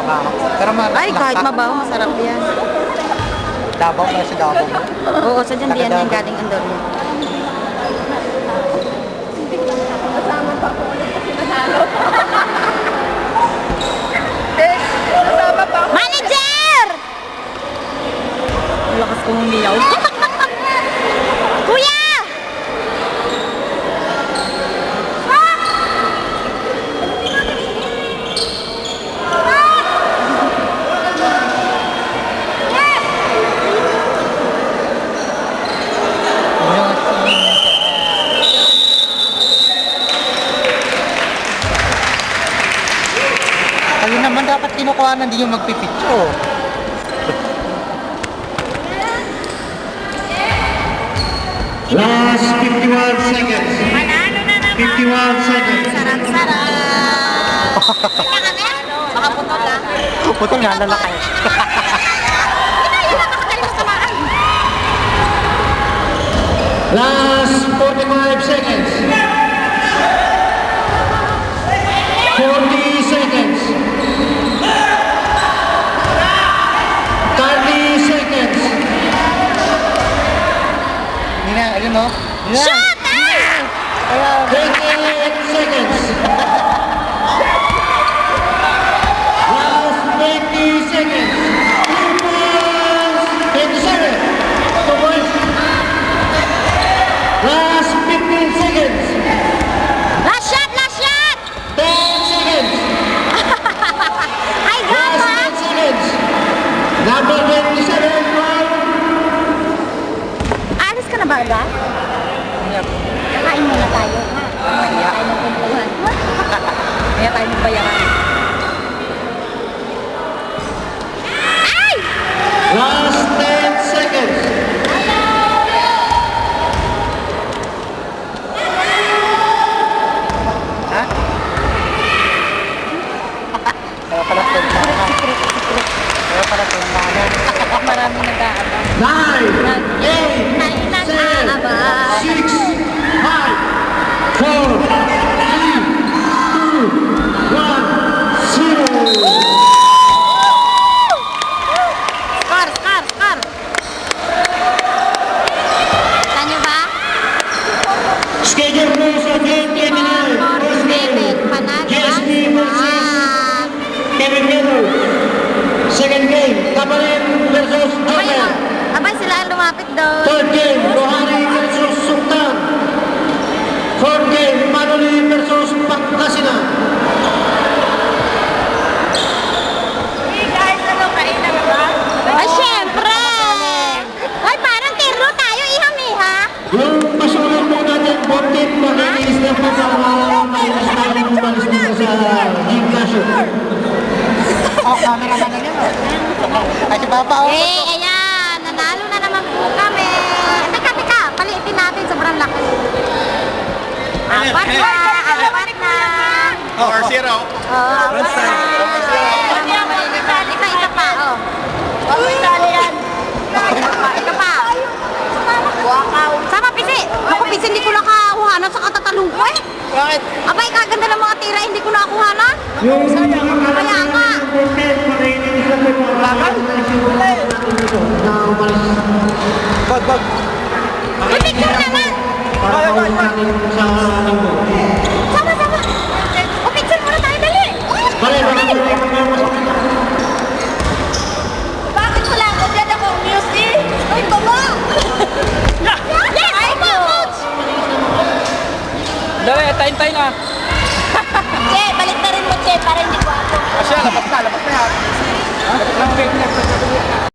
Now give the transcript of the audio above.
mabaho. Pero Ay, kahit mabaho, masarap yan. Davao ba sa Davao mo? Oo, sa dyan diyan yan galing ang doon. Kasama pa ako ulit kasi nanalo. Kasama pa ako. Manager! Lakas kong umiyaw. Kuya! Ayun naman dapat kinukuha na hindi yung magpipicture. Last 51 seconds. Manalo na naman! 51 seconds. Sarap-sarap! Kaya kami? Baka putol lang. Putol nga, lalaki. Yun lang makagaling sa samaan. Last 45 seconds. 40 seconds. 30 seconds. Hindi na, ayun o. Shot! Ah! 28 seconds. Last 20 seconds. 2 points. 27. 2 points. Last 15 seconds. Last shot! Last shot! 10 seconds. Ay, Last gama! 10 seconds. Number 27. Alis ka na ba, ba? Kakain muna tayo. Kaya tayo magpuntuhan. Kaya tayo magbayaran. Ay! Last 10 seconds. Ha? Kaya pala tulungan. Kaya pala tulungan. Maraming nag-aabang. 9, 8, 7, 6, 5, 4, 3, 2, 1, 0. Skar! Skar! Skar! Kita nyo ba? Schedule mo sa game 29. First game. David, panalo GSP ang versus Sam. Kevin Melo. Second game, Kaparin versus Abay, Abel. abay sila ang lumapit doon. Third game, Lohari versus Sultan. Fourth game, Manoli versus Pangasinan. Hey guys, ano, kainan na ba? Ay, syempre! Ay, parang tiro tayo, ihami, ha? Yung pasulit po natin, bontit, makinis na po sa minus natin umalis dito sa Gym Casio. Oh, camera na lang yan o. Ay, si Papa o. Eh, ayan, nanalo na naman po kami. Teka, paliitin natin, sobrang laki. Apat na, apat na. 4-0. Oh, apat na. Isa pa, oh. Pagkitali yan. Ika pa. Wakaw. Sama, Pisi. Ako, Pisi, hindi ko nakakuhanan sa katatalong ko eh. Bakit? Abay, kaganda ng mga tira, hindi ko nakakuhanan. Yung Kaya nga. bontit, makinis na po na umalis Bag. May picture naman. para pauwi natin sa linggo. Sama. O, picture muna tayo, dali. Bale, Bakit wala ako dyan ako music? Uy, baba! Yes, ay, coach. Dali, tayo na.